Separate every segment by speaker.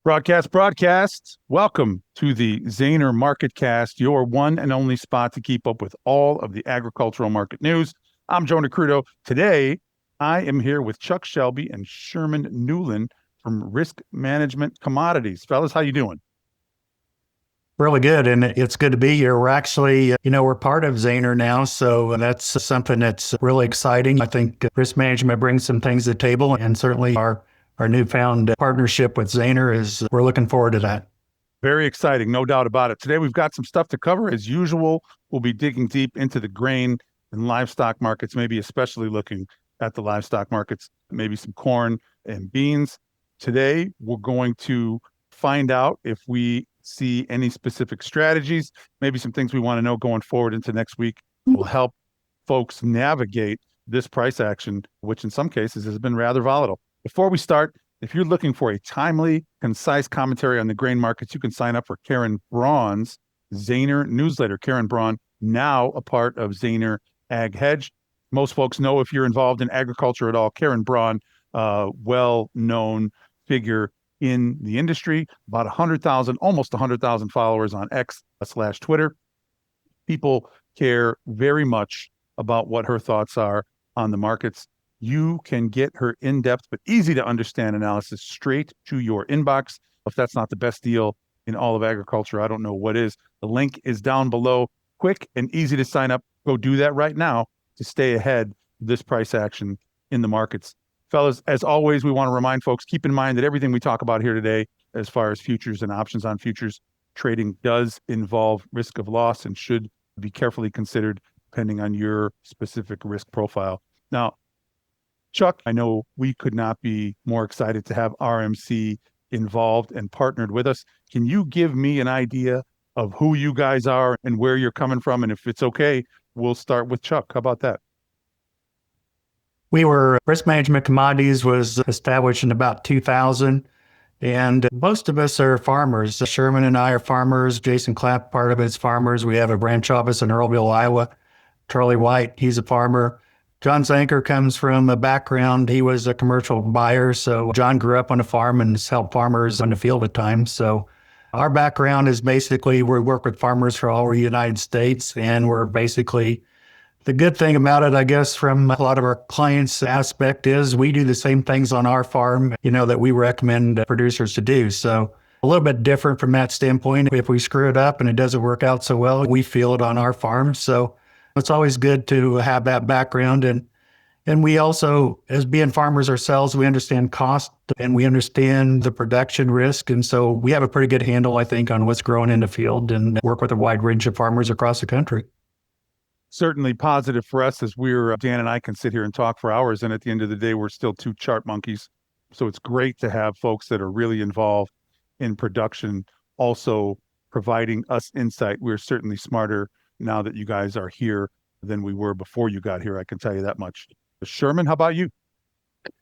Speaker 1: Broadcast. Welcome to the Zaner MarketCast, your one and only spot to keep up with all of the agricultural market news. I'm Joe Nikruto. Today, I am here with Chuck Shelby and Sherman Newlin from Risk Management Commodities. Fellas, how you doing?
Speaker 2: Really good. And it's good to be here. We're actually, we're part of Zaner now. So that's something that's really exciting. I think risk management brings some things to the table, and certainly our newfound partnership with Zaner we're looking forward to that.
Speaker 1: Very exciting, no doubt about it. Today, we've got some stuff to cover. As usual, we'll be digging deep into the grain and livestock markets, maybe especially looking at the livestock markets, maybe some corn and beans. Today, we're going to find out if we see any specific strategies, maybe some things we want to know going forward into next week will help folks navigate this price action, which in some cases has been rather volatile. Before we start, if you're looking for a timely, concise commentary on the grain markets, you can sign up for Karen Braun's Zaner newsletter. Karen Braun, now a part of Zaner Ag Hedge. Most folks know, if you're involved in agriculture at all, Karen Braun, well-known figure in the industry, about 100,000, almost 100,000 followers on X/Twitter. People care very much about what her thoughts are on the markets. You can get her in-depth but easy to understand analysis straight to your inbox. If that's not the best deal in all of agriculture, I don't know what is. The link is down below. Quick and easy to sign up. Go do that right now to stay ahead of this price action in the markets. Fellas, as always, we want to remind folks, keep in mind that everything we talk about here today, as far as futures and options on futures trading, does involve risk of loss and should be carefully considered depending on your specific risk profile. Now, Chuck, I know we could not be more excited to have RMC involved and partnered with us. Can you give me an idea of who you guys are and where you're coming from? And if it's okay, we'll start with Chuck. How about that?
Speaker 2: Risk Management Commodities was established in about 2000, and most of us are farmers. Sherman and I are farmers. Jason Clapp, part of it's farmers. We have a branch office in Earlville, Iowa. Charlie White, he's a farmer. John Zaner comes from a background, he was a commercial buyer. So John grew up on a farm and has helped farmers in the field at times. So our background is basically we work with farmers for all over the United States, and we're basically, the good thing about it, I guess, from a lot of our clients' aspect is we do the same things on our farm, that we recommend producers to do. So a little bit different from that standpoint. If we screw it up and it doesn't work out so well, we feel it on our farm. So it's always good to have that background. And we also, as being farmers ourselves, we understand cost and we understand the production risk. And so we have a pretty good handle, I think, on what's growing in the field and work with a wide range of farmers across the country.
Speaker 1: Certainly positive for us, as Dan and I can sit here and talk for hours. And at the end of the day, we're still two chart monkeys. So it's great to have folks that are really involved in production also providing us insight. We're certainly smarter now that you guys are here than we were before you got here. I can tell you that much. Sherman, how about you?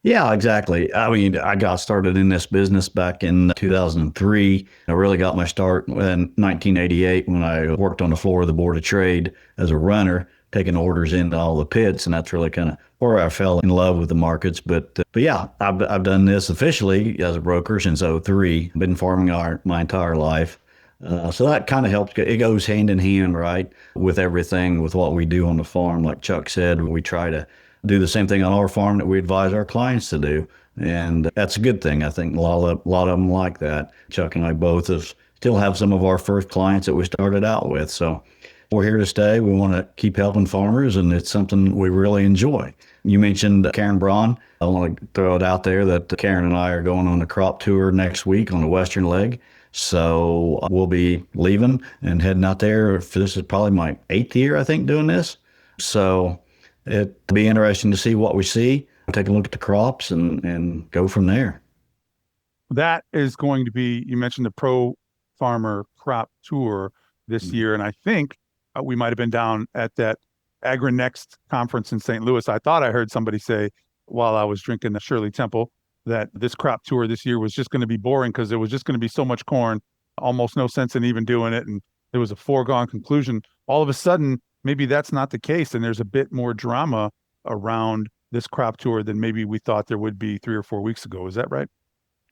Speaker 3: Yeah, exactly. I mean, I got started in this business back in 2003. I really got my start in 1988 when I worked on the floor of the Board of Trade as a runner, taking orders into all the pits. And that's really kind of where I fell in love with the markets. But yeah, I've done this officially as a broker since '03. Been farming my entire life. So that kind of helps. It goes hand in hand, right, with everything, with what we do on the farm. Like Chuck said, we try to do the same thing on our farm that we advise our clients to do. And that's a good thing. I think a lot of them like that. Chuck and I both still have some of our first clients that we started out with. So we're here to stay. We want to keep helping farmers, and it's something we really enjoy. You mentioned Karen Braun. I want to throw it out there that Karen and I are going on a crop tour next week on the Western leg. So we'll be leaving and heading out there. This is probably my 8th year, I think, doing this. So it'll be interesting to see what we see, take a look at the crops and go from there.
Speaker 1: That is going to be, you mentioned the Pro Farmer Crop Tour this year. And I think we might have been down at that AgriNext conference in St. Louis. I thought I heard somebody say while I was drinking the Shirley Temple that this crop tour this year was just going to be boring because there was just going to be so much corn, almost no sense in even doing it. And it was a foregone conclusion. All of a sudden, maybe that's not the case. And there's a bit more drama around this crop tour than maybe we thought there would be 3 or 4 weeks ago. Is that right?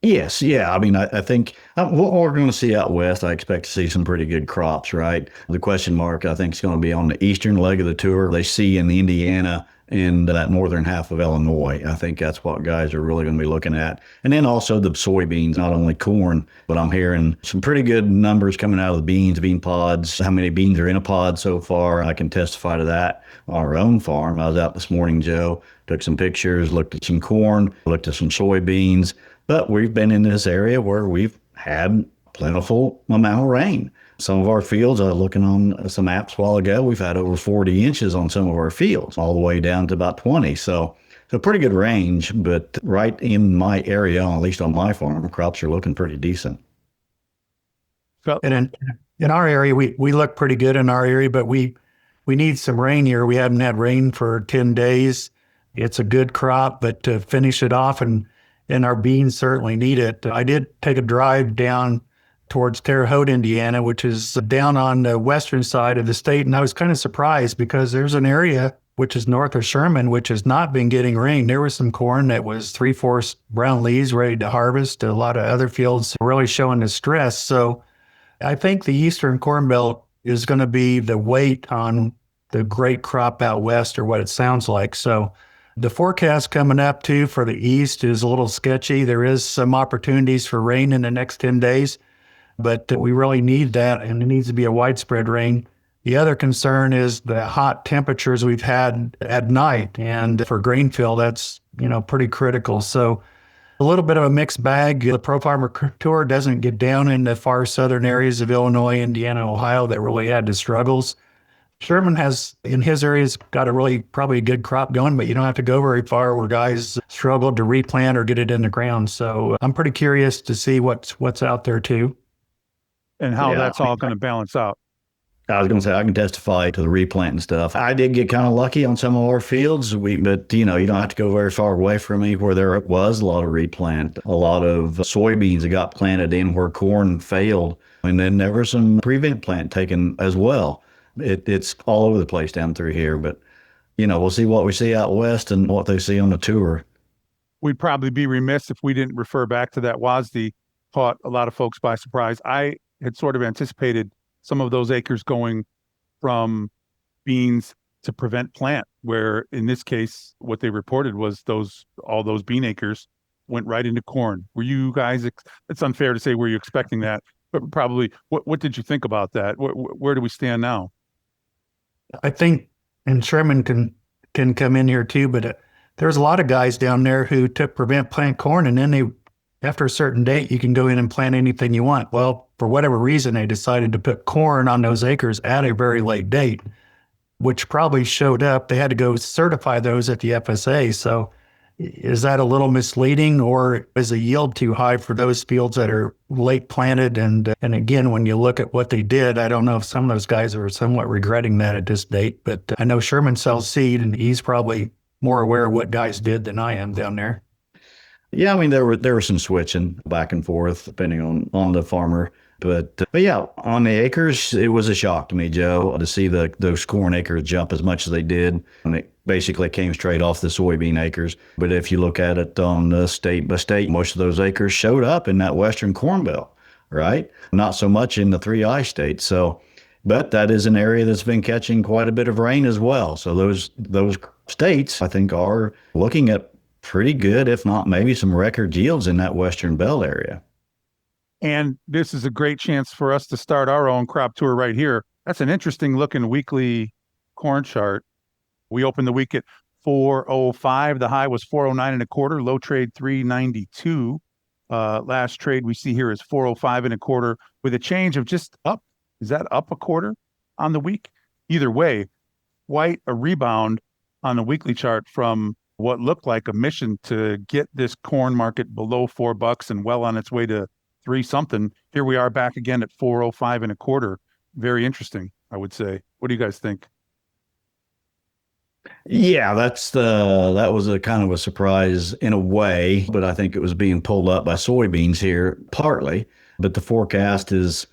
Speaker 3: Yes, yeah. I mean, I think what we're going to see out west, I expect to see some pretty good crops, right? The question mark, I think, is going to be on the eastern leg of the tour. They see in Indiana and that northern half of Illinois. I think that's what guys are really going to be looking at. And then also the soybeans, not only corn, but I'm hearing some pretty good numbers coming out of the beans, bean pods. How many beans are in a pod so far? I can testify to that on our own farm. I was out this morning, Joe, took some pictures, looked at some corn, looked at some soybeans. But we've been in this area where we've had plentiful amount of rain. Some of our fields, I was looking on some apps a while ago, we've had over 40 inches on some of our fields, all the way down to about 20. So pretty good range, but right in my area, at least on my farm, crops are looking pretty decent.
Speaker 2: And in our area, we look pretty good in our area, but we need some rain here. We haven't had rain for 10 days. It's a good crop, but to finish it off, and our beans certainly need it. I did take a drive down towards Terre Haute, Indiana, which is down on the western side of the state. And I was kind of surprised because there's an area which is north of Sherman, which has not been getting rain. There was some corn that was 3/4 brown leaves ready to harvest. A lot of other fields really showing distress. So I think the eastern corn belt is going to be the weight on the great crop out west, or what it sounds like. So the forecast coming up too for the east is a little sketchy. There is some opportunities for rain in the next 10 days, but we really need that, and it needs to be a widespread rain. The other concern is the hot temperatures we've had at night, and for grain fill, that's pretty critical. So a little bit of a mixed bag. The Pro Farmer Tour doesn't get down in the far southern areas of Illinois, Indiana, Ohio that really had the struggles. Sherman has, in his areas, got probably a good crop going, but you don't have to go very far where guys struggled to replant or get it in the ground. So I'm pretty curious to see what's out there too.
Speaker 1: And how that's all going to balance out.
Speaker 3: I was going to say, I can testify to the replant and stuff. I did get kind of lucky on some of our fields, but you don't have to go very far away from me where there was a lot of replant. A lot of soybeans that got planted in where corn failed. And then there was some prevent plant taken as well. It's all over the place down through here, but we'll see what we see out west and what they see on the tour.
Speaker 1: We'd probably be remiss if we didn't refer back to that WASDE caught a lot of folks by surprise. I had sort of anticipated some of those acres going from beans to prevent plant, where in this case, what they reported was all those bean acres went right into corn. Were you guys, it's unfair to say, were you expecting that? But probably, what did you think about that? Where do we stand now?
Speaker 2: I think, and Sherman can come in here too, but there's a lot of guys down there who took prevent plant corn, and then after a certain date, you can go in and plant anything you want. Well, for whatever reason, they decided to put corn on those acres at a very late date, which probably showed up. They had to go certify those at the FSA. So is that a little misleading, or is the yield too high for those fields that are late planted? And again, when you look at what they did, I don't know if some of those guys are somewhat regretting that at this date, but I know Sherman sells seed, and he's probably more aware of what guys did than I am down there.
Speaker 3: Yeah, I mean, there were some switching back and forth depending on the farmer. But yeah, on the acres, it was a shock to me, Joe, to see those corn acres jump as much as they did. And it basically came straight off the soybean acres. But if you look at it on the state by state, most of those acres showed up in that western corn belt, right? Not so much in the 3I states. But that is an area that's been catching quite a bit of rain as well. So those states, I think, are looking at pretty good, if not maybe some record yields in that western belt area.
Speaker 1: And this is a great chance for us to start our own crop tour right here. That's an interesting looking weekly corn chart. We opened the week at 405. The high was 409 and a quarter. Low trade 392. Last trade we see here is 405 and a quarter with a change of just up. Is that up a quarter on the week? Either way, quite a rebound on the weekly chart from what looked like a mission to get this corn market below $4 and well on its way to 3 something. Here we are back again at 405 and a quarter. Very interesting, I would say. What do you guys think?
Speaker 3: Yeah, that was a kind of a surprise in a way, but I think it was being pulled up by soybeans here partly. But the forecast is,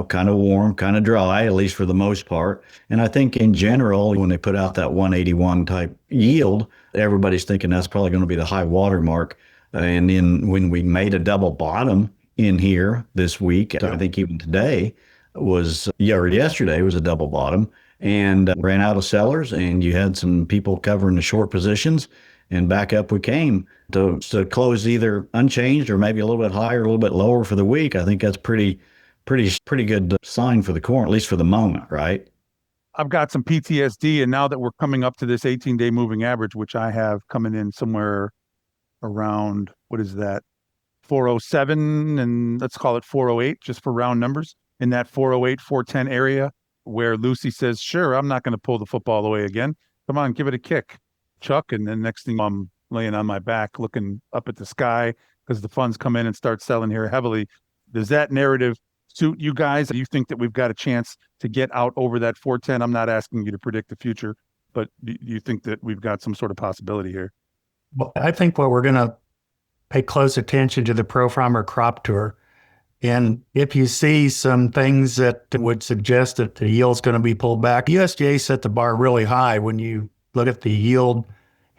Speaker 3: kind of warm, kind of dry, at least for the most part. And I think in general, when they put out that 181 type yield, everybody's thinking that's probably going to be the high water mark. And then when we made a double bottom in here this week, I think even today or yesterday was a double bottom, and ran out of sellers, and you had some people covering the short positions, and back up we came to close either unchanged or maybe a little bit higher, a little bit lower for the week. I think that's pretty good sign for the corn, at least for the moment, right?
Speaker 1: I've got some PTSD, and now that we're coming up to this 18-day moving average, which I have coming in somewhere around, what is that, 407, and let's call it 408, just for round numbers, in that 408, 410 area, where Lucy says, sure, I'm not going to pull the football away again. Come on, give it a kick, Chuck. And then next thing, I'm laying on my back, looking up at the sky because the funds come in and start selling here heavily. Does that narrative suit you guys? Do you think that we've got a chance to get out over that 410? I'm not asking you to predict the future, but do you think that we've got some sort of possibility here?
Speaker 2: Well, I think what we're going to pay close attention to the Pro Farmer Crop Tour. And if you see some things that would suggest that the yield's going to be pulled back, USDA set the bar really high. When you look at the yield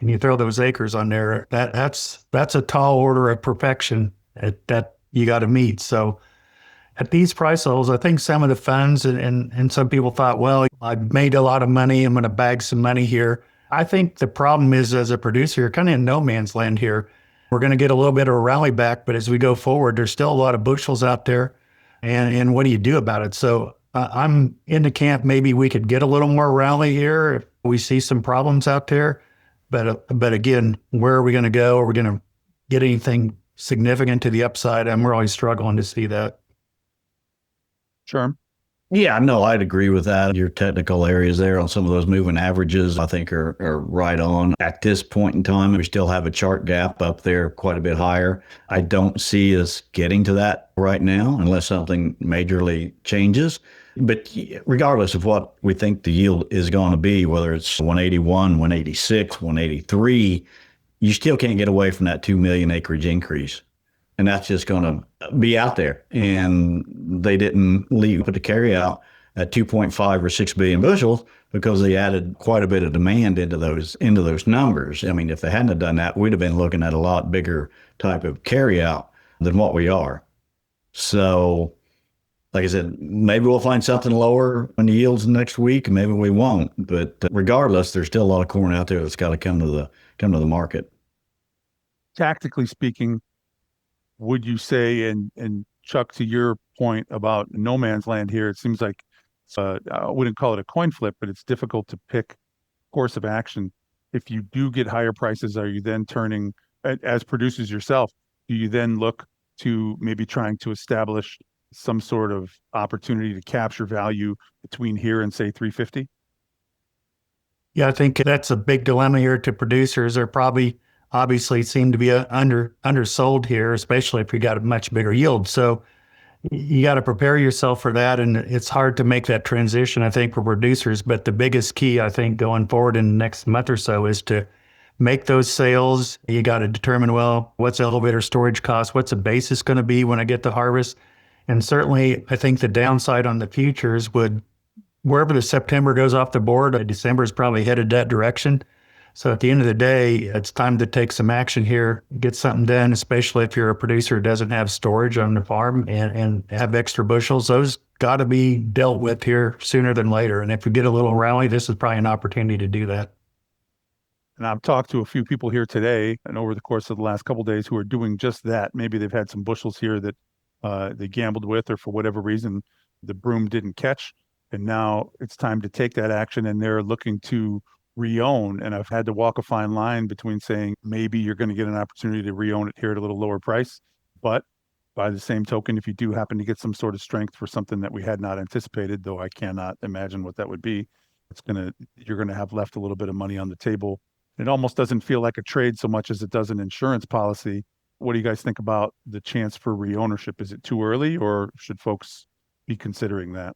Speaker 2: and you throw those acres on there, that's a tall order of perfection that you got to meet. So at these price levels, I think some of the funds and some people thought, well, I've made a lot of money, I'm going to bag some money here. I think the problem is, as a producer, you're kind of in no man's land here. We're going to get a little bit of a rally back, but as we go forward, there's still a lot of bushels out there. And what do you do about it? So I'm in the camp, maybe we could get a little more rally here if we see some problems out there. But again, where are we going to go? Are we going to get anything significant to the upside? I'm really struggling to see that.
Speaker 1: Sure.
Speaker 3: Yeah, no, I'd agree with that. Your technical areas there on some of those moving averages, I think are right on. At this point in time, we still have a chart gap up there quite a bit higher. I don't see us getting to that right now unless something majorly changes. But regardless of what we think the yield is going to be, whether it's 181, 186, 183, you still can't get away from that 2 million acreage increase. And that's just going to be out there. And they didn't put the carry out at 2.5 or 6 billion bushels because they added quite a bit of demand into those numbers. I mean, if they hadn't have done that, we'd have been looking at a lot bigger type of carry out than what we are. So, like I said, maybe we'll find something lower on the yields next week. Maybe we won't. But regardless, there's still a lot of corn out there that's got to come to the market.
Speaker 1: Tactically speaking, would you say, and Chuck, to your point about no man's land here, it seems like I wouldn't call it a coin flip, but it's difficult to pick course of action. If you do get higher prices, are you then turning, as producers yourself, do you then look to maybe trying to establish some sort of opportunity to capture value between here and say 350?
Speaker 2: Yeah, I think that's a big dilemma here to producers. They're probably obviously seem to be undersold here, especially if you got a much bigger yield. So you got to prepare yourself for that. And it's hard to make that transition, I think, for producers. But the biggest key, I think, going forward in the next month or so is to make those sales. You got to determine, well, what's elevator storage cost? What's the basis going to be when I get the harvest? And certainly, I think the downside on the futures would, wherever the September goes off the board, December is probably headed that direction. So at the end of the day, it's time to take some action here, get something done, especially if you're a producer who doesn't have storage on the farm and have extra bushels. Those got to be dealt with here sooner than later. And if we get a little rally, this is probably an opportunity to do that.
Speaker 1: And I've talked to a few people here today and over the course of the last couple of days who are doing just that. Maybe they've had some bushels here that they gambled with, or for whatever reason, the broom didn't catch. And now it's time to take that action, and they're looking to re-own. And I've had to walk a fine line between saying maybe you're going to get an opportunity to re-own it here at a little lower price. But by the same token, if you do happen to get some sort of strength for something that we had not anticipated, though I cannot imagine what that would be, you're going to have left a little bit of money on the table. It almost doesn't feel like a trade so much as it does an insurance policy. What do you guys think about the chance for re-ownership? Is it too early, or should folks be considering that?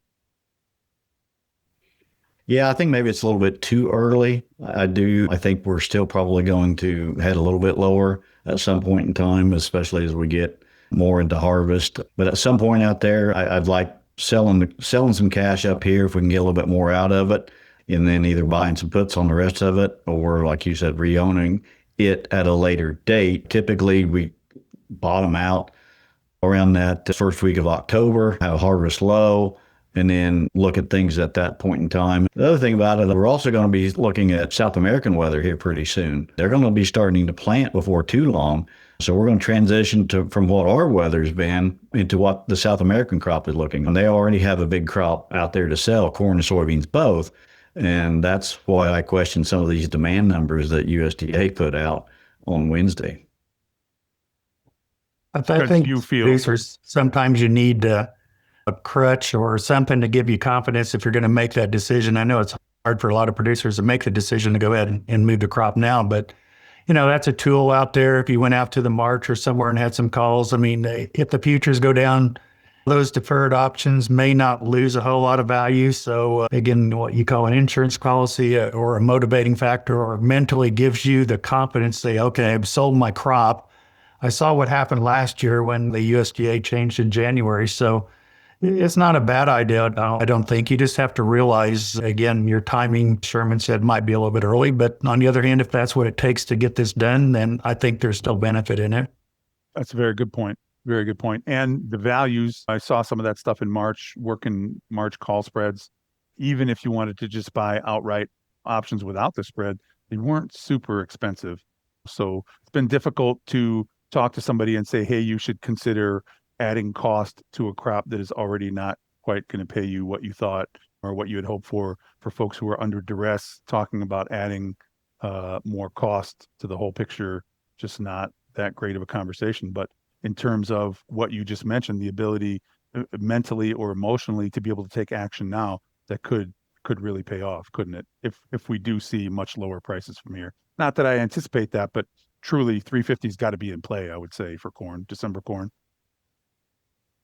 Speaker 3: Yeah, I think maybe it's a little bit too early. I think we're still probably going to head a little bit lower at some point in time, especially as we get more into harvest. But at some point out there, I'd like selling some cash up here if we can get a little bit more out of it, and then either buying some puts on the rest of it, or like you said, re-owning it at a later date. Typically, we bottom out around that first week of October, have a harvest low, and then look at things at that point in time. The other thing about it, we're also going to be looking at South American weather here pretty soon. They're going to be starting to plant before too long. So we're going to transition from what our weather's been into what the South American crop is looking. And they already have a big crop out there to sell, corn and soybeans both. And that's why I question some of these demand numbers that USDA put out on Wednesday.
Speaker 2: I think
Speaker 1: you feel
Speaker 2: producers, sometimes you need a crutch or something to give you confidence if you're going to make that decision. I know it's hard for a lot of producers to make the decision to go ahead and move the crop now, but that's a tool out there. If you went out to the March or somewhere and had some calls, I mean, if the futures go down, those deferred options may not lose a whole lot of value. So again, what you call an insurance policy or a motivating factor, or mentally gives you the confidence, say, okay, I've sold my crop. I saw what happened last year when the USDA changed in January. So it's not a bad idea. I don't think. You just have to realize, again, your timing, Sherman said, might be a little bit early. But on the other hand, if that's what it takes to get this done, then I think there's still benefit in it.
Speaker 1: That's a very good point. Very good point. And the values, I saw some of that stuff in March, working March call spreads. Even if you wanted to just buy outright options without the spread, they weren't super expensive. So it's been difficult to talk to somebody and say, hey, you should consider adding cost to a crop that is already not quite going to pay you what you thought or what you had hoped for folks who are under duress. Talking about adding more cost to the whole picture, just not that great of a conversation. But in terms of what you just mentioned, the ability mentally or emotionally to be able to take action now, that could really pay off, couldn't it? If we do see much lower prices from here. Not that I anticipate that, but truly 350's got to be in play, I would say, for corn, December corn.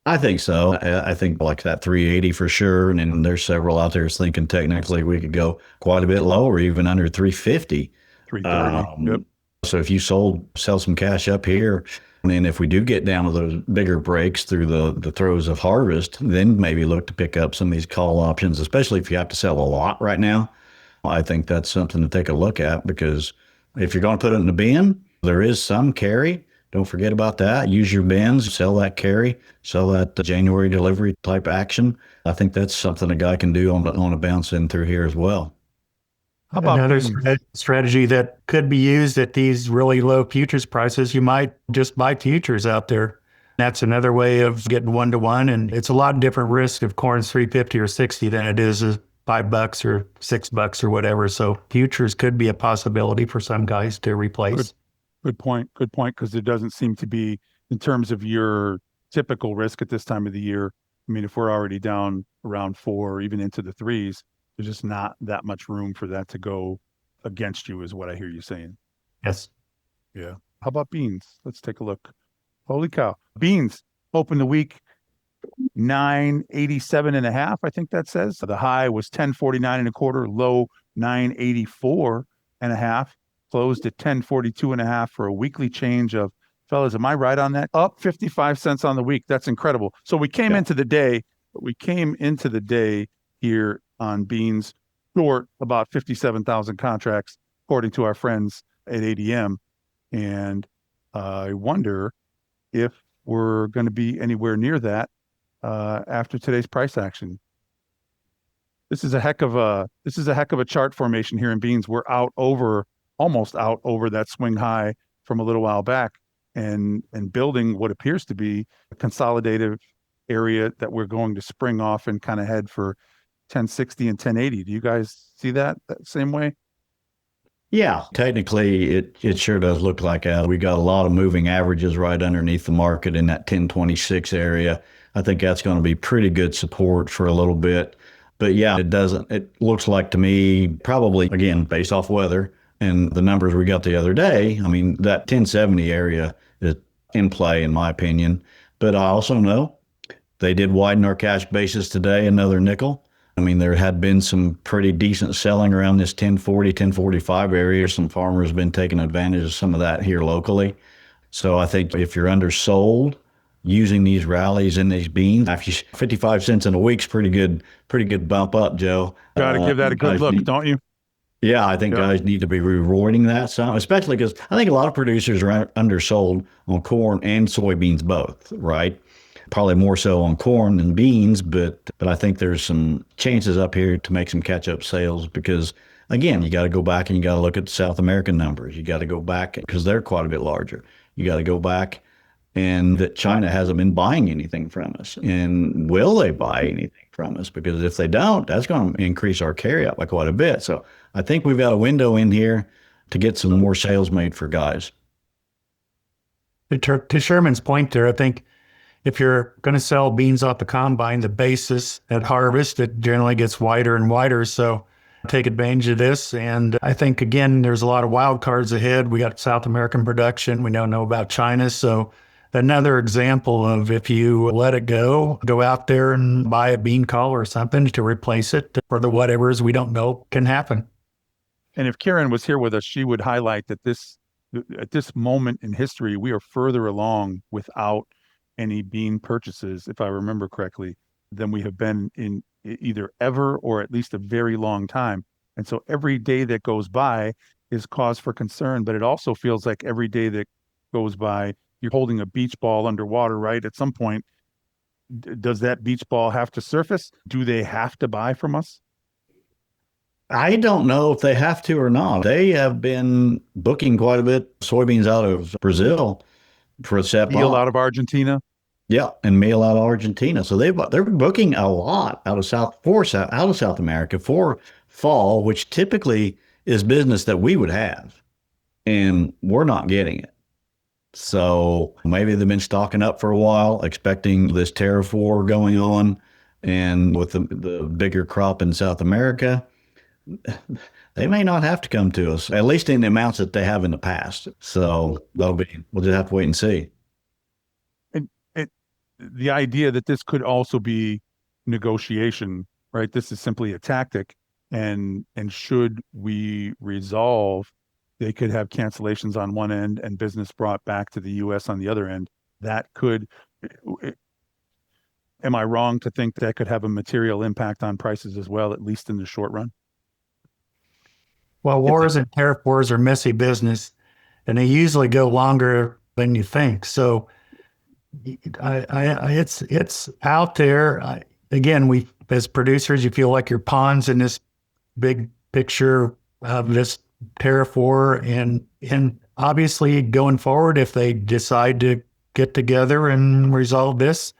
Speaker 3: I think so. I think like that 380 for sure. And then there's several out there thinking technically we could go quite a bit lower, even under 350.
Speaker 1: 330. Yep.
Speaker 3: So if you sell some cash up here, and then if we do get down to those bigger breaks through the throes of harvest, then maybe look to pick up some of these call options, especially if you have to sell a lot right now. I think that's something to take a look at, because if you're going to put it in the bin, there is some carry. Don't forget about that. Use your bins, sell that carry, sell that January delivery type action. I think that's something a guy can do on a bounce in through here as well.
Speaker 1: How about
Speaker 2: another strategy that could be used at these really low futures prices? You might just buy futures out there. That's another way of getting one-to-one, and it's a lot different risk if corn's 350 or 60 than it is $5 or $6 or whatever. So futures could be a possibility for some guys to replace.
Speaker 1: Good point. Good point. Because there doesn't seem to be, in terms of your typical risk at this time of the year. I mean, if we're already down around 4 or even into the 3s, there's just not that much room for that to go against you, is what I hear you saying.
Speaker 2: Yes.
Speaker 1: Yeah. How about beans? Let's take a look. Holy cow. Beans opened the week 987.5. I think that says. The high was 1049.25, low 984.5. Closed at 1042.5 for a weekly change of, fellas, am I right on that? Up 55 cents on the week. That's incredible. So we came into the day here on beans short about 57,000 contracts, according to our friends at ADM. And I wonder if we're going to be anywhere near that after today's price action. This is a heck of a chart formation here in beans. We're almost out over that swing high from a little while back, and building what appears to be a consolidative area that we're going to spring off and kind of head for 1060 and 1080. Do you guys see that same way?
Speaker 3: Yeah, technically it sure does look like we got a lot of moving averages right underneath the market in that 1026 area. I think that's going to be pretty good support for a little bit. But yeah, it looks like to me, probably, again, based off weather and the numbers we got the other day, I mean, that 1070 area is in play, in my opinion. But I also know they did widen our cash basis today, another nickel. I mean, there had been some pretty decent selling around this 1040, 1045 area. Some farmers have been taking advantage of some of that here locally. So I think if you're undersold using these rallies in these beans, 55 cents in a week's pretty good bump up, Joe.
Speaker 1: Got to give that a good look, don't you?
Speaker 3: Yeah, I think
Speaker 1: Yep.
Speaker 3: guys need to be rewarding that some, especially because I think a lot of producers are undersold on corn and soybeans both, right? Probably more so on corn than beans, but I think there's some chances up here to make some catch up sales because again, you got to go back and you got to look at the South American numbers. You got to go back because they're quite a bit larger. You got to go back and that China hasn't been buying anything from us. And will they buy anything from us? Because if they don't, that's going to increase our carryout by quite a bit. So I think we've got a window in here to get some more sales made for guys.
Speaker 2: To Sherman's point there, I think if you're going to sell beans off the combine, the basis at harvest, it generally gets wider and wider. So take advantage of this. And I think, again, there's a lot of wild cards ahead. We got South American production. We don't know about China. So another example of if you let it go out there and buy a bean call or something to replace it for the whatevers we don't know can happen.
Speaker 1: And if Karen was here with us, she would highlight that at this moment in history, we are further along without any bean purchases, if I remember correctly, than we have been in either ever or at least a very long time. And so every day that goes by is cause for concern, but it also feels like every day that goes by, you're holding a beach ball underwater, right? At some point, does that beach ball have to surface? Do they have to buy from us?
Speaker 3: I don't know if they have to or not. They have been booking quite a bit soybeans out of Brazil for a set
Speaker 1: Deal out of Argentina.
Speaker 3: Yeah, and meal out of Argentina. So they're booking a lot out of South America for fall, which typically is business that we would have, and we're not getting it. So maybe they've been stocking up for a while, expecting this tariff war going on, and with the bigger crop in South America, they may not have to come to us, at least in the amounts that they have in the past. So we'll just have to wait and see.
Speaker 1: And the idea that this could also be negotiation, right? This is simply a tactic, and should we resolve, they could have cancellations on one end and business brought back to the U.S. on the other end. That could, am I wrong to think that could have a material impact on prices as well, at least in the short run?
Speaker 2: Well, wars and tariff wars are messy business, and they usually go longer than you think. So it's out there. Again, we as producers, you feel like you're pawns in this big picture of this tariff war, and obviously going forward, if they decide to get together and resolve this,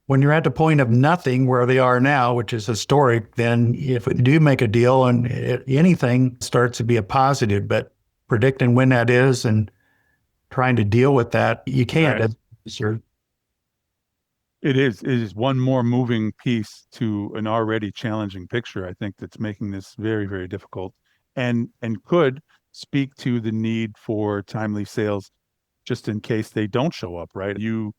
Speaker 2: when you're at the point of nothing where they are now, which is historic, then if we do make a deal and anything starts to be a positive, but predicting when that is and trying to deal with that, you can't.
Speaker 1: Right.
Speaker 2: Sure.
Speaker 1: It is one more moving piece to an already challenging picture, I think, that's making this very, very difficult and could speak to the need for timely sales just in case they don't show up, right? You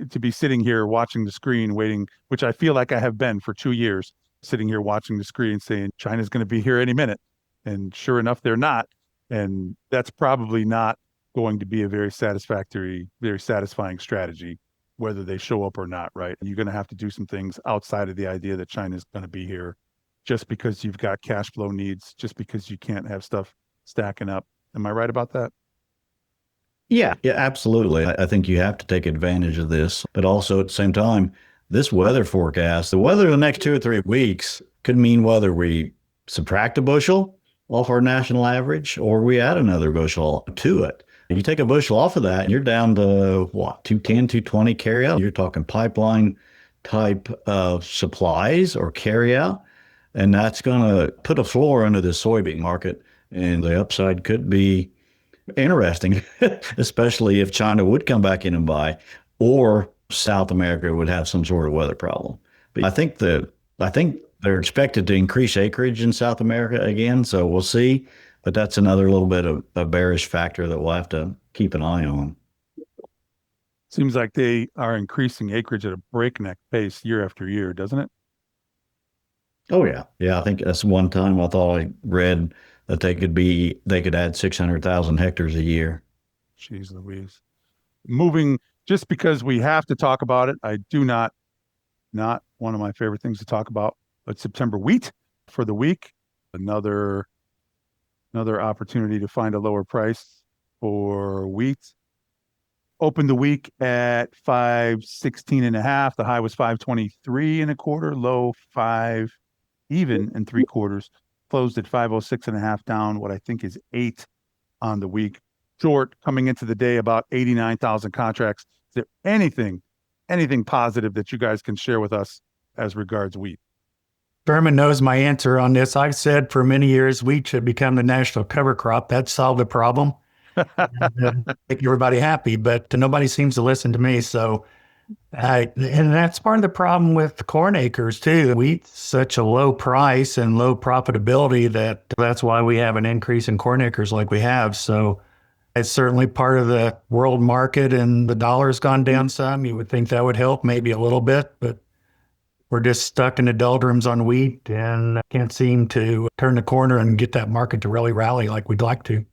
Speaker 1: to be sitting here watching the screen waiting, which I feel like I have been for 2 years, sitting here watching the screen saying China's going to be here any minute. And sure enough, they're not. And that's probably not going to be a very satisfying strategy, whether they show up or not, right? You're going to have to do some things outside of the idea that China's going to be here just because you've got cash flow needs, just because you can't have stuff stacking up. Am I right about that?
Speaker 3: Yeah, absolutely. I think you have to take advantage of this, but also at the same time, this weather forecast, the weather the next 2 or 3 weeks could mean whether we subtract a bushel off our national average or we add another bushel to it. If you take a bushel off of that, you're down to what, 210, 220 carryout. You're talking pipeline type of supplies or carryout, and that's going to put a floor under the soybean market, and the upside could be interesting, especially if China would come back in and buy, or South America would have some sort of weather problem. But I think they're expected to increase acreage in South America again, so we'll see. But that's another little bit of a bearish factor that we'll have to keep an eye on.
Speaker 1: Seems like they are increasing acreage at a breakneck pace year after year, doesn't it?
Speaker 3: Oh yeah, I think that's one time I thought I read that they could add 600,000 hectares a year.
Speaker 1: Jeez Louise. Moving, just because we have to talk about it, I do not one of my favorite things to talk about, but September wheat for the week. Another opportunity to find a lower price for wheat. Opened the week at 516 and a half. The high was 523 and a quarter, low 5 even and 3/4. Closed at 506 and a half, down what I think is 8 on the week. Short coming into the day about 89,000 contracts. Is there anything positive that you guys can share with us as regards wheat?
Speaker 2: Sherman knows my answer on this. I've said for many years wheat should become the national cover crop. That solved the problem. Make everybody happy, but nobody seems to listen to me. So, and that's part of the problem with corn acres too. Wheat's such a low price and low profitability that's why we have an increase in corn acres like we have. So it's certainly part of the world market, and the dollar's gone down some. You would think that would help maybe a little bit, but we're just stuck in the doldrums on wheat and can't seem to turn the corner and get that market to really rally like we'd like to.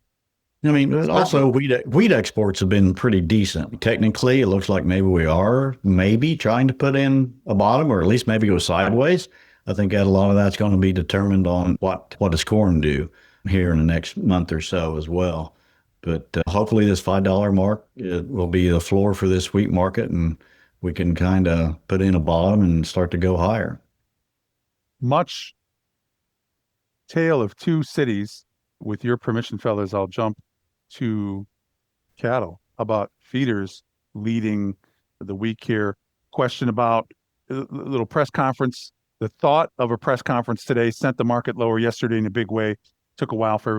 Speaker 3: I mean, also wheat exports have been pretty decent. Technically, it looks like maybe we are trying to put in a bottom, or at least maybe go sideways. I think that a lot of that's going to be determined on what does corn do here in the next month or so as well. But hopefully this $5 mark, it will be the floor for this wheat market, and we can kind of put in a bottom and start to go higher.
Speaker 1: Much tale of two cities. With your permission, fellas, I'll jump to cattle. How about feeders leading the week here? Question about a little press conference. The thought of a press conference today sent the market lower yesterday in a big way. Took a while for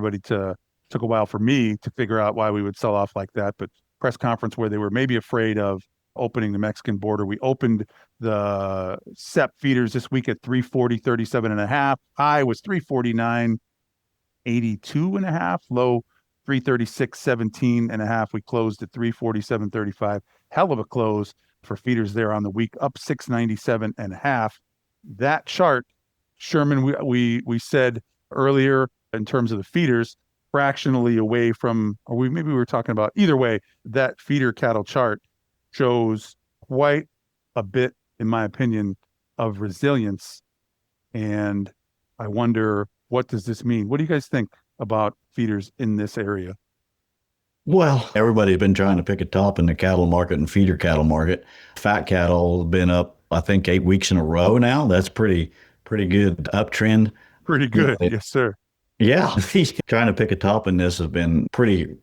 Speaker 1: me to figure out why we would sell off like that. But press conference where they were maybe afraid of opening the Mexican border. We opened the SEP feeders this week at 340.37 and a half. High was 349.82 and a half. Low 336.17 and a half. We closed at 347.35. Hell of a close for feeders there on the week, up 697 and a half. That chart, Sherman, we said earlier in terms of the feeders, fractionally away from, or maybe we were talking about, either way, that feeder cattle chart shows quite a bit, in my opinion, of resilience. And I wonder, what does this mean? What do you guys think about feeders in this area?
Speaker 3: Well, everybody's been trying to pick a top in the cattle market and feeder cattle market. Fat cattle have been up, I think, 8 weeks in a row now. That's pretty good uptrend.
Speaker 1: Pretty good. Yes, sir.
Speaker 3: Yeah. Trying to pick a top in this has been pretty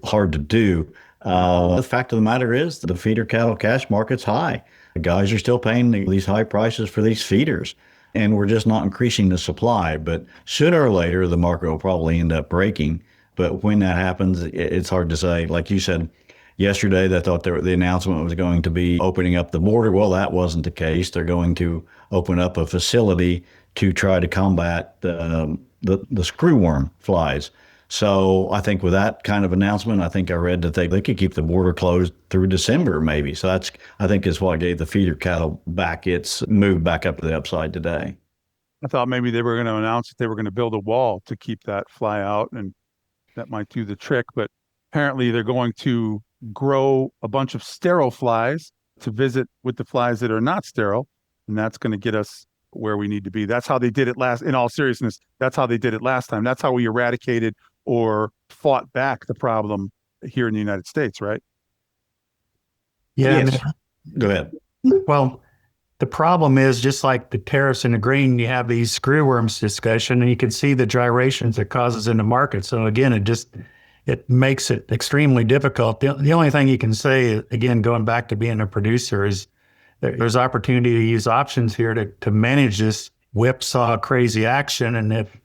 Speaker 3: hard to do. The fact of the matter is the feeder cattle cash market's high. The guys are still paying these high prices for these feeders, and we're just not increasing the supply. But sooner or later, the market will probably end up breaking. But when that happens, it's hard to say. Like you said, yesterday, they thought the announcement was going to be opening up the border. Well, that wasn't the case. They're going to open up a facility to try to combat the screwworm flies. So I think with that kind of announcement, I think I read that they could keep the border closed through December maybe. So that's, I think, is what gave the feeder cattle back its move back up to the upside today.
Speaker 1: I thought maybe they were going to announce that they were going to build a wall to keep that fly out, and that might do the trick. But apparently they're going to grow a bunch of sterile flies to visit with the flies that are not sterile, and that's going to get us where we need to be. That's how they did it in all seriousness, that's how they did it last time. That's how we eradicated or fought back the problem here in the United States, right?
Speaker 2: Yeah.
Speaker 3: Yes. Go ahead.
Speaker 2: Well, the problem is, just like the tariffs in the grain, you have these screwworms discussion, and you can see the gyrations it causes in the market. So again, it makes it extremely difficult. The only thing you can say, again, going back to being a producer, is there's opportunity to use options here to manage this whipsaw crazy action. And if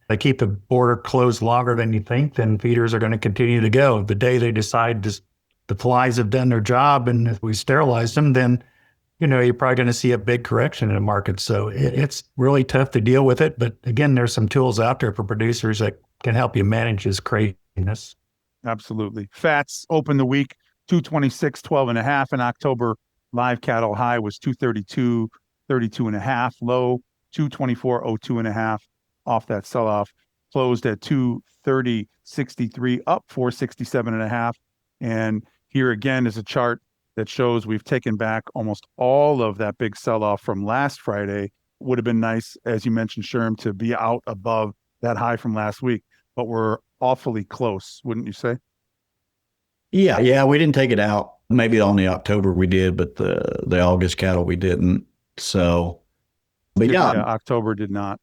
Speaker 2: they keep the border closed longer than you think, then feeders are going to continue to go. The day they decide the flies have done their job and if we sterilize them, then you're probably going to see a big correction in the market. So it's really tough to deal with it. But again, there's some tools out there for producers that can help you manage this craziness.
Speaker 1: Absolutely. Fats opened the week 226.12 and a half in October. Live cattle high was 232.32 and a half. Low 224.02 and a half. Off that sell-off, closed at 230.63, up 467 and a half. And here again is a chart that shows we've taken back almost all of that big sell-off from last Friday would have been nice, as you mentioned, Sherm, to be out above that high from last week, but we're awfully close, wouldn't you say?
Speaker 3: Yeah, we didn't take it out. Maybe on the October we did, but the August cattle we didn't. So, but yeah,
Speaker 1: October did not.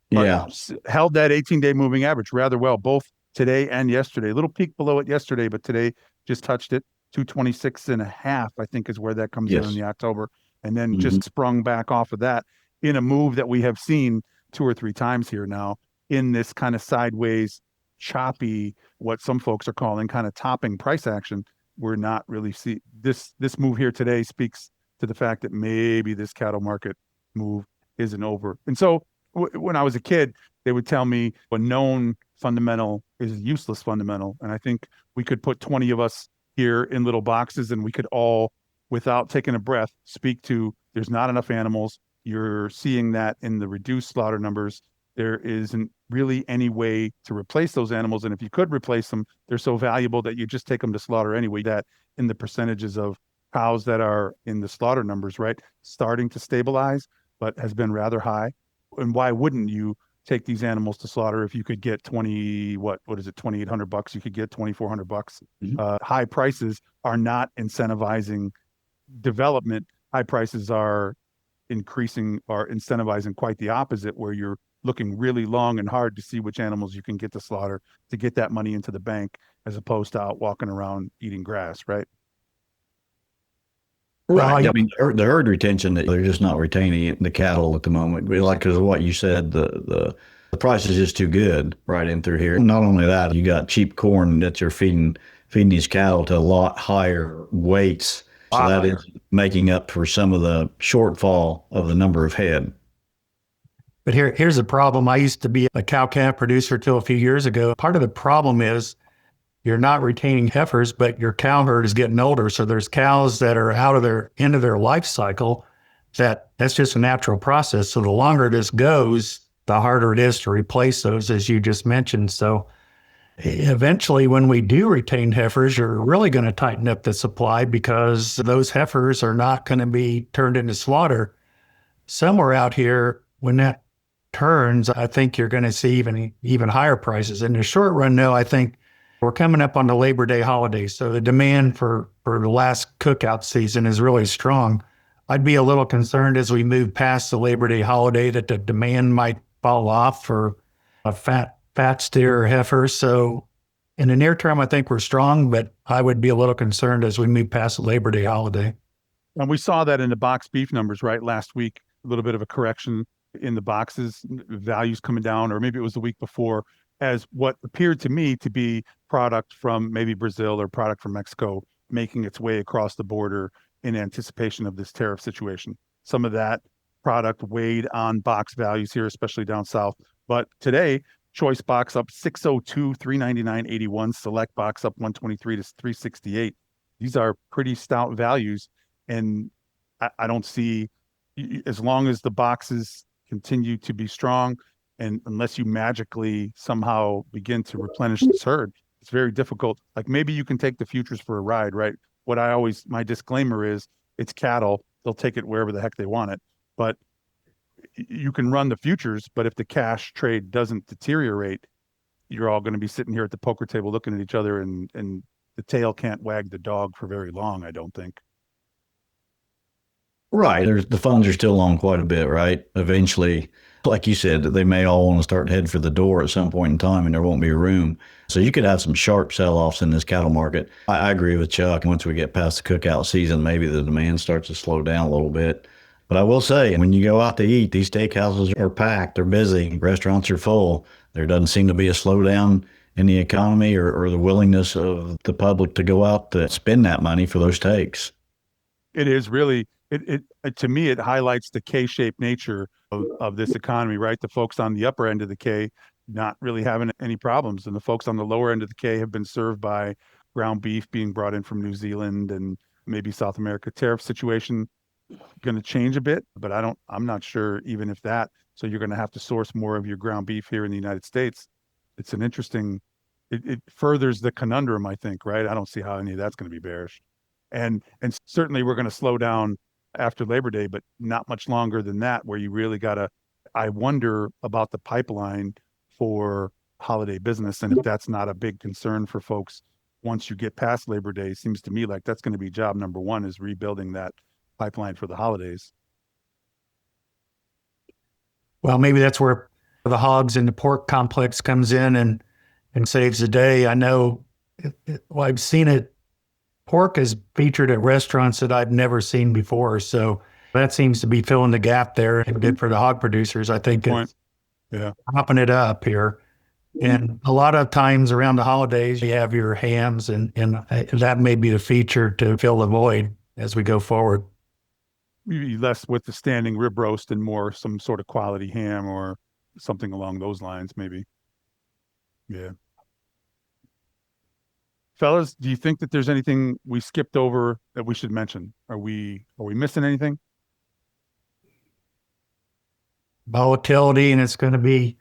Speaker 1: But
Speaker 3: yeah,
Speaker 1: held that 18-day moving average rather well, both today and yesterday. A little peak below it yesterday, but today just touched it. 226 and a half, I think, is where that comes in
Speaker 3: yes.
Speaker 1: the October. And then
Speaker 3: Hmm.
Speaker 1: just sprung back off of that in a move that we have seen two or three times here now in this kind of sideways, choppy, what some folks are calling kind of topping price action. We're not really see this move here today speaks to the fact that maybe this cattle market move isn't over. And so when I was a kid, they would tell me a known fundamental is a useless fundamental. And I think we could put 20 of us here in little boxes and we could all, without taking a breath, speak to there's not enough animals. You're seeing that in the reduced slaughter numbers. There isn't really any way to replace those animals. And if you could replace them, they're so valuable that you just take them to slaughter anyway. That in the percentages of cows that are in the slaughter numbers, right, starting to stabilize, but has been rather high. And why wouldn't you take these animals to slaughter if you could get 20, what is it, $2,800? You could get $2,400. High prices are not incentivizing development. High prices are incentivizing quite the opposite, where you're looking really long and hard to see which animals you can get to slaughter to get that money into the bank, as opposed to out walking around eating grass, right?
Speaker 3: Right. I mean, the herd retention, they're just not retaining the cattle at the moment. Like, because of what you said, the price is just too good right in through here. Not only that, you got cheap corn that you're feeding these cattle to a lot higher weights. So that is making up for some of the shortfall of the number of head.
Speaker 2: But here's the problem. I used to be a cow-calf producer till a few years ago. Part of the problem is you're not retaining heifers, but your cow herd is getting older. So there's cows that are out of their end of their life cycle. That's just a natural process. So the longer this goes, the harder it is to replace those, as you just mentioned. So eventually, when we do retain heifers, you're really going to tighten up the supply because those heifers are not going to be turned into slaughter. Somewhere out here, when that turns, I think you're going to see even higher prices. In the short run, though, I think we're coming up on the Labor Day holiday, so the demand for the last cookout season is really strong. I'd be a little concerned as we move past the Labor Day holiday that the demand might fall off for a fat steer or heifer. So in the near term, I think we're strong, but I would be a little concerned as we move past the Labor Day holiday.
Speaker 1: And we saw that in the box beef numbers, right? Last week, a little bit of a correction in the boxes, values coming down, or maybe it was the week before, as what appeared to me to be product from maybe Brazil or product from Mexico making its way across the border in anticipation of this tariff situation. Some of that product weighed on box values here, especially down south. But today, choice box up 602, 399.81, select box up 123 to 368. These are pretty stout values. And I don't see, as long as the boxes continue to be strong, and unless you magically somehow begin to replenish this herd, it's very difficult. Like maybe you can take the futures for a ride, right? My disclaimer is it's cattle. They'll take it wherever the heck they want it. But you can run the futures, but if the cash trade doesn't deteriorate, you're all going to be sitting here at the poker table looking at each other, and the tail can't wag the dog for very long, I don't think.
Speaker 3: Right. The funds are still on quite a bit, right? Eventually, like you said, they may all want to start heading for the door at some point in time and there won't be room. So you could have some sharp sell-offs in this cattle market. I agree with Chuck. Once we get past the cookout season, maybe the demand starts to slow down a little bit. But I will say, when you go out to eat, these steakhouses are packed. They're busy. Restaurants are full. There doesn't seem to be a slowdown in the economy or the willingness of the public to go out to spend that money for those steaks.
Speaker 1: It is really, it to me, it highlights the K-shaped nature of this economy, right? The folks on the upper end of the K not really having any problems. And the folks on the lower end of the K have been served by ground beef being brought in from New Zealand and maybe South America. Tariff situation going to change a bit, but I'm not sure even if that. So you're going to have to source more of your ground beef here in the United States. It's an interesting, it furthers the conundrum, I think, right? I don't see how any of that's going to be bearish. And certainly we're going to slow down after Labor Day, but not much longer than that, where you really got to, I wonder about the pipeline for holiday business. And if that's not a big concern for folks once you get past Labor Day, seems to me like that's going to be job number one, is rebuilding that pipeline for the holidays.
Speaker 2: Well, maybe that's where the hogs and the pork complex comes in and saves the day. I know, well, I've seen it. Pork is featured at restaurants that I've never seen before. So that seems to be filling the gap there, and good for the hog producers. I think it's popping it up here. And a lot of times around the holidays, you have your hams, and that may be the feature to fill the void as we go forward.
Speaker 1: Maybe less with the standing rib roast and more some sort of quality ham or something along those lines, maybe. Yeah. Fellas, do you think that there's anything we skipped over that we should mention? Are we missing anything?
Speaker 2: Volatility, and it's going to be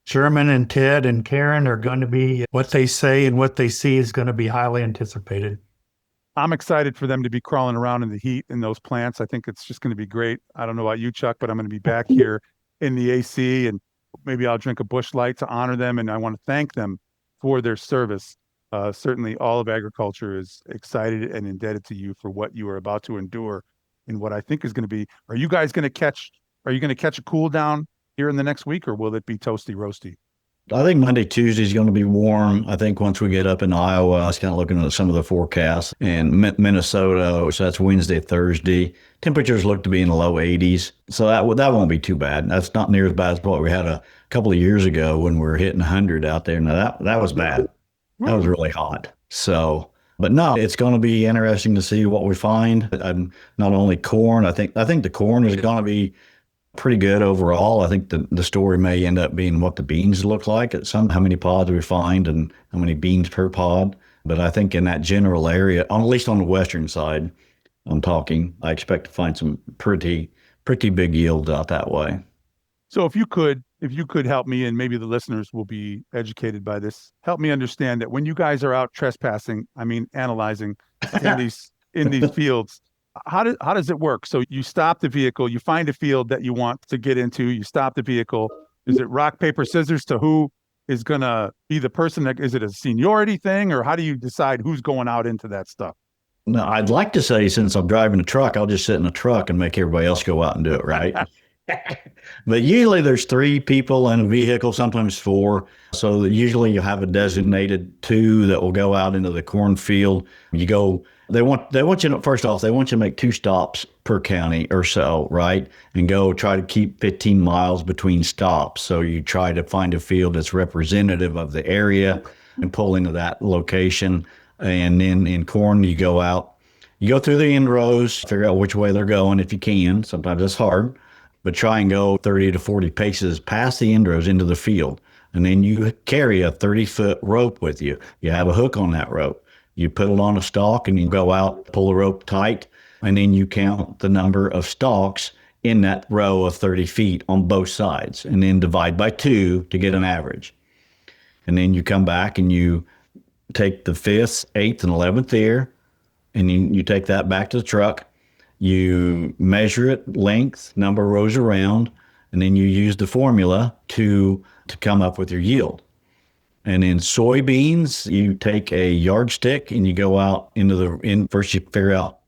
Speaker 2: Sherman and Ted and Karen are going to be, what they say and what they see is going to be highly anticipated.
Speaker 1: I'm excited for them to be crawling around in the heat in those plants. I think it's just going to be great. I don't know about you, Chuck, but I'm going to be back here in the AC, and maybe I'll drink a Busch Light to honor them. And I want to thank them for their service. Certainly all of agriculture is excited and indebted to you for what you are about to endure in what I think is going to be. Are you guys going to catch a cool down here in the next week, or will it be toasty roasty?
Speaker 3: I think Monday, Tuesday is going to be warm. I think once we get up in Iowa, I was kind of looking at some of the forecasts, and Minnesota, so that's Wednesday, Thursday. Temperatures look to be in the low 80s. So that won't be too bad. That's not near as bad as what we had a couple of years ago when we were hitting 100 out there. Now that was bad. That was really hot. So, but no, it's going to be interesting to see what we find. Not only corn, I think the corn is going to be pretty good overall. I think the story may end up being what the beans look like how many pods we find and how many beans per pod. But I think in that general area, at least on the western side, I expect to find some pretty big yields out that way.
Speaker 1: So if you could help me, and maybe the listeners will be educated by this, help me understand that when you guys are out trespassing, I mean analyzing in these fields, how does it work? So you stop the vehicle, you find a field that you want to get into, you stop the vehicle. Is it rock, paper, scissors to who is going to be the person is it a seniority thing, or how do you decide who's going out into that stuff?
Speaker 3: No, I'd like to say, since I'm driving a truck, I'll just sit in a truck and make everybody else go out and do it, right? But usually there's 3 people in a vehicle, sometimes 4. So usually you have a designated 2 that will go out into the cornfield. They want you to, first off, they want you to make 2 stops per county or so, right? And go try to keep 15 miles between stops. So you try to find a field that's representative of the area and pull into that location. And then in corn, you go through the end rows, figure out which way they're going if you can. Sometimes it's hard, but try and go 30 to 40 paces past the end rows into the field. And then you carry a 30-foot rope with you. You have a hook on that rope. You put it on a stalk and you go out, pull the rope tight, and then you count the number of stalks in that row of 30 feet on both sides, and then divide by 2 to get an average. And then you come back and you take the 5th, 8th, and 11th ear, and you take that back to the truck. You measure it, length, number of rows around, and then you use the formula to come up with your yield. And in soybeans, you take a yardstick and you go out first you figure out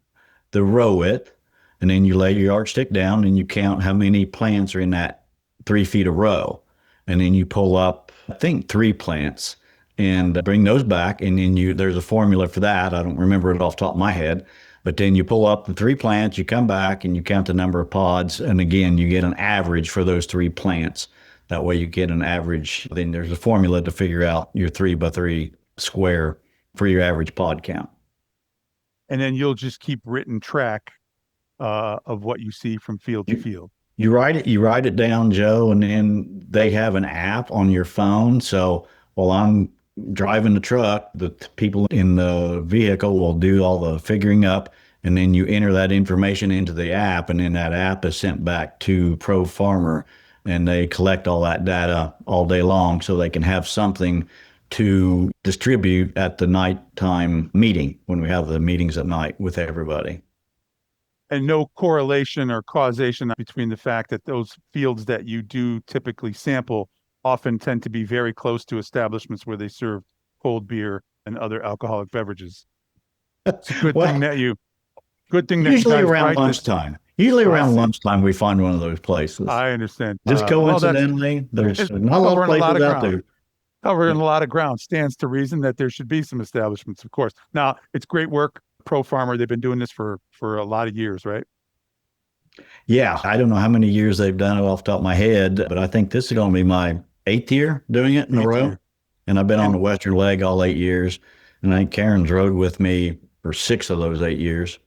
Speaker 3: the row width, and then you lay your yardstick down and you count how many plants are in that 3 feet of row. And then you pull up, I think, 3 plants and bring those back. And then there's a formula for that. I don't remember it off the top of my head. But then you pull up the 3 plants, you come back and you count the number of pods. And again, you get an average for those 3 plants. That way you get an average. Then there's a formula to figure out your 3x3 square for your average pod count.
Speaker 1: And then you'll just keep written track of what you see from field to field.
Speaker 3: You write it down, Joe, and then they have an app on your phone. So while I'm driving the truck, the people in the vehicle will do all the figuring up, and then you enter that information into the app, and then that app is sent back to Pro Farmer, and they collect all that data all day long so they can have something to distribute at the nighttime meeting when we have the meetings at night with everybody.
Speaker 1: And no correlation or causation between the fact that those fields that you do typically sample often tend to be very close to establishments where they serve cold beer and other alcoholic beverages. It's a good
Speaker 3: Well,
Speaker 1: thing that you
Speaker 3: usually
Speaker 1: guys
Speaker 3: around
Speaker 1: write this.
Speaker 3: lunchtime. Usually
Speaker 1: Oh, I
Speaker 3: around
Speaker 1: see.
Speaker 3: lunchtime, we find one of those places.
Speaker 1: I understand.
Speaker 3: Just
Speaker 1: Well, that's
Speaker 3: coincidentally, there's
Speaker 1: it's
Speaker 3: not a lot of
Speaker 1: covering a lot
Speaker 3: places
Speaker 1: of
Speaker 3: out
Speaker 1: ground.
Speaker 3: there.
Speaker 1: Covering a lot of ground. Stands to reason that there should be some establishments, of course. Now, it's great work, Pro Farmer. They've been doing this for a lot of years, right?
Speaker 3: Yeah, I don't know how many years they've done it off the top of my head, but I think this is going to be my 8th year doing it in a
Speaker 1: Eighth
Speaker 3: row.
Speaker 1: year.
Speaker 3: And I've been on
Speaker 1: And
Speaker 3: the Western leg all 8 years. And I think Karen's rode with me for 6 of those 8 years.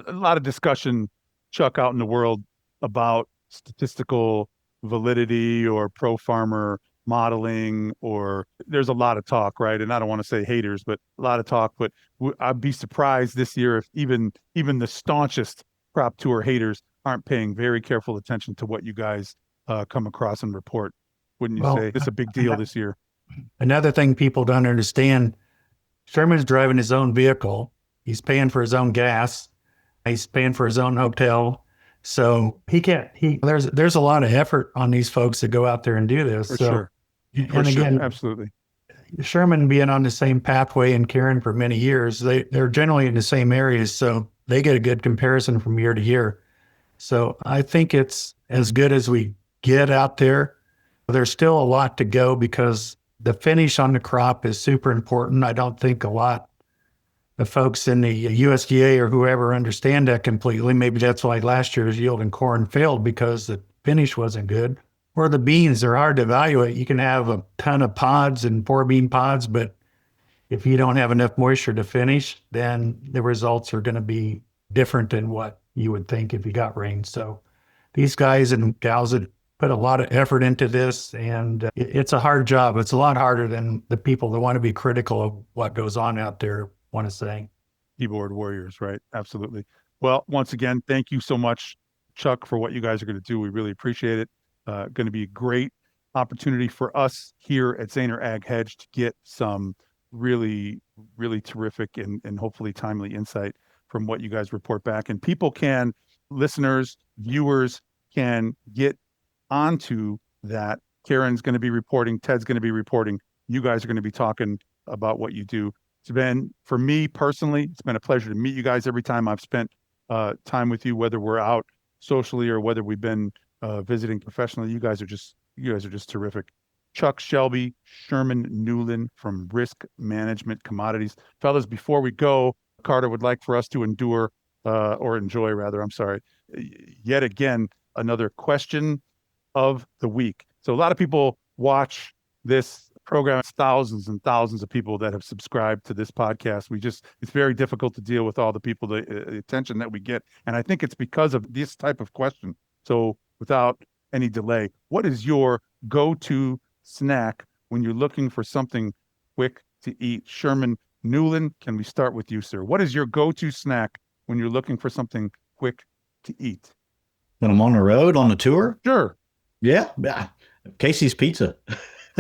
Speaker 1: a lot of discussion, Chuck, out in the world about statistical validity or pro farmer modeling, or there's a lot of talk, right? And I don't want to say haters, but a lot of talk. But I'd be surprised this year if even the staunchest crop tour haters aren't paying very careful attention to what you guys come across and report. Wouldn't you say? It's a big deal this year.
Speaker 2: Another thing people don't understand, Sherman's driving his own vehicle. He's paying for his own gas. He's paying for his own hotel. So there's a lot of effort on these folks to go out there and do this.
Speaker 1: For
Speaker 2: so,
Speaker 1: sure. For
Speaker 2: and
Speaker 1: sure.
Speaker 2: again,
Speaker 1: Absolutely.
Speaker 2: Sherman being on the same pathway and Karen for many years, they're generally in the same areas. So they get a good comparison from year to year. So I think it's as good as we get out there. There's still a lot to go because the finish on the crop is super important. I don't think the folks in the USDA or whoever understand that completely. Maybe that's why last year's yield in corn failed, because the finish wasn't good. Or the beans are hard to evaluate. You can have a ton of pods and 4-bean pods, but if you don't have enough moisture to finish, then the results are going to be different than what you would think if you got rain. So these guys and gals that put a lot of effort into this, and it's a hard job. It's a lot harder than the people that want to be critical of what goes on out there want to say.
Speaker 1: Keyboard warriors, right? Absolutely. Well, once again, thank you so much, Chuck, for what you guys are going to do. We really appreciate it. Going to be a great opportunity for us here at Zaner Ag Hedge to get some really, really terrific and hopefully timely insight from what you guys report back. And listeners, viewers can get onto that. Karen's going to be reporting. Ted's going to be reporting. You guys are going to be talking about what you do. It's been, for me personally, it's been a pleasure to meet you guys every time I've spent time with you, whether we're out socially or whether we've been visiting professionally. You guys are just terrific. Chuck Shelby Sherman Newlin from Risk Management Commodities. Fellas, before we go, Carter would like for us to enjoy, I'm sorry, yet again, another question of the week. So a lot of people watch this program. It's thousands and thousands of people that have subscribed to this podcast. It's very difficult to deal with all the people, the attention that we get. And I think it's because of this type of question. So without any delay, what is your go-to snack when you're looking for something quick to eat? Sherman Newlin, can we start with you, sir? What is your go-to snack when you're looking for something quick to eat?
Speaker 3: When I'm on the road, on the tour?
Speaker 1: Sure.
Speaker 3: Yeah. Casey's Pizza.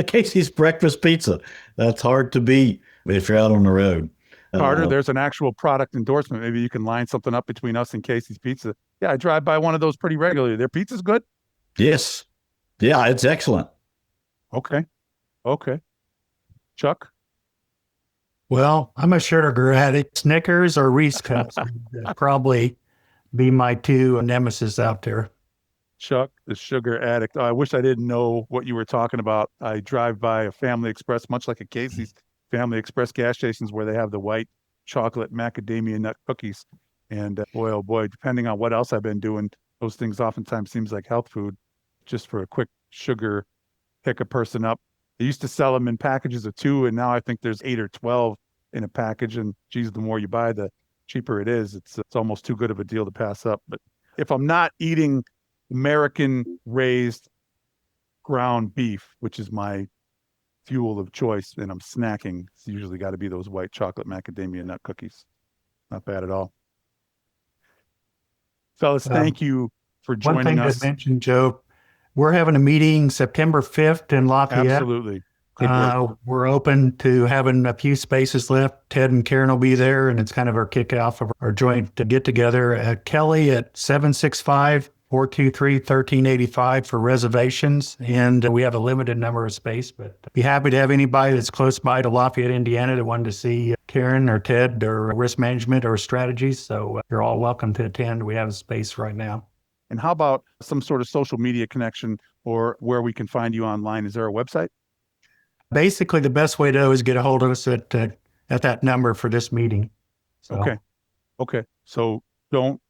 Speaker 3: Casey's breakfast pizza. That's hard to beat if you're out on the road.
Speaker 1: Carter, there's an actual product endorsement. Maybe you can line something up between us and Casey's Pizza. Yeah, I drive by one of those pretty regularly. Their pizza's good?
Speaker 3: Yes. Yeah, it's excellent.
Speaker 1: Okay. Chuck?
Speaker 2: Well, I'm a sugar addict. Snickers or Reese Cups would probably be my two nemesis out there.
Speaker 1: Chuck, the sugar addict. I wish I didn't know what you were talking about. I drive by a Family Express, much like a Casey's Family Express gas stations, where they have the white chocolate macadamia nut cookies. And boy, oh boy, depending on what else I've been doing, those things oftentimes seems like health food, just for a quick sugar, pick a person up. They used to sell them in packages of 2, and now I think there's 8 or 12 in a package. And geez, the more you buy, the cheaper it is. It's almost too good of a deal to pass up. But if I'm not eating American raised ground beef, which is my fuel of choice, and I'm snacking, it's usually got to be those white chocolate macadamia nut cookies. Not bad at all. Fellas, thank you for joining us.
Speaker 2: One thing to mention, Joe, we're having a meeting September 5th in Lafayette.
Speaker 1: Absolutely. could work?
Speaker 2: We're open to having a few spaces left. Ted and Karen will be there, and it's kind of our kickoff of our joint get together. Kelly at 765-423-1385 for reservations. And we have a limited number of space, but be happy to have anybody that's close by to Lafayette, Indiana that wanted to see Karen or Ted or risk management or strategies. So you're all welcome to attend. We have a space right now.
Speaker 1: And how about some sort of social media connection or where we can find you online? Is there a website?
Speaker 2: Basically, the best way to always get a hold of us at that number for this meeting. So.
Speaker 1: Okay. So don't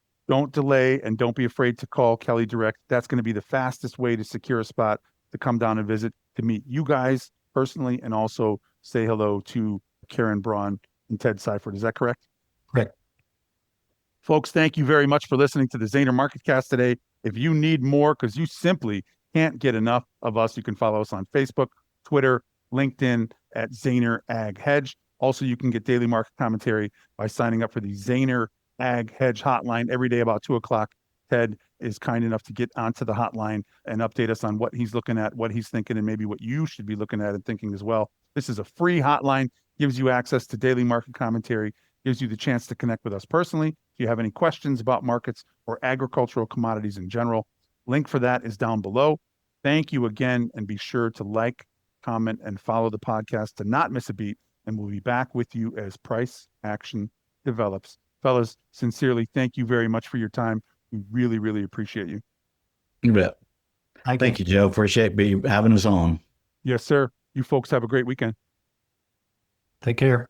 Speaker 1: delay and don't be afraid to call Kelly direct. That's going to be the fastest way to secure a spot to come down and visit, to meet you guys personally, and also say hello to Karen Braun and Ted Seifert. Is that correct?
Speaker 2: Correct.
Speaker 1: Folks, thank you very much for listening to the Zaner MarketCast today. If you need more, because you simply can't get enough of us, you can follow us on Facebook, Twitter, LinkedIn at Zaner Ag Hedge. Also, you can get daily market commentary by signing up for the Zaner Ag Hedge hotline every day about 2:00. Ted is kind enough to get onto the hotline and update us on what he's looking at, what he's thinking, and maybe what you should be looking at and thinking as well. This is a free hotline, gives you access to daily market commentary, gives you the chance to connect with us personally. If you have any questions about markets or agricultural commodities in general, link for that is down below. Thank you again, and be sure to like, comment, and follow the podcast to not miss a beat. And we'll be back with you as price action develops. Fellas, sincerely, thank you very much for your time. We really, really appreciate you.
Speaker 3: You bet. Thank you, Joe. Appreciate having us on.
Speaker 1: Yes, sir. You folks have a great weekend.
Speaker 2: Take care.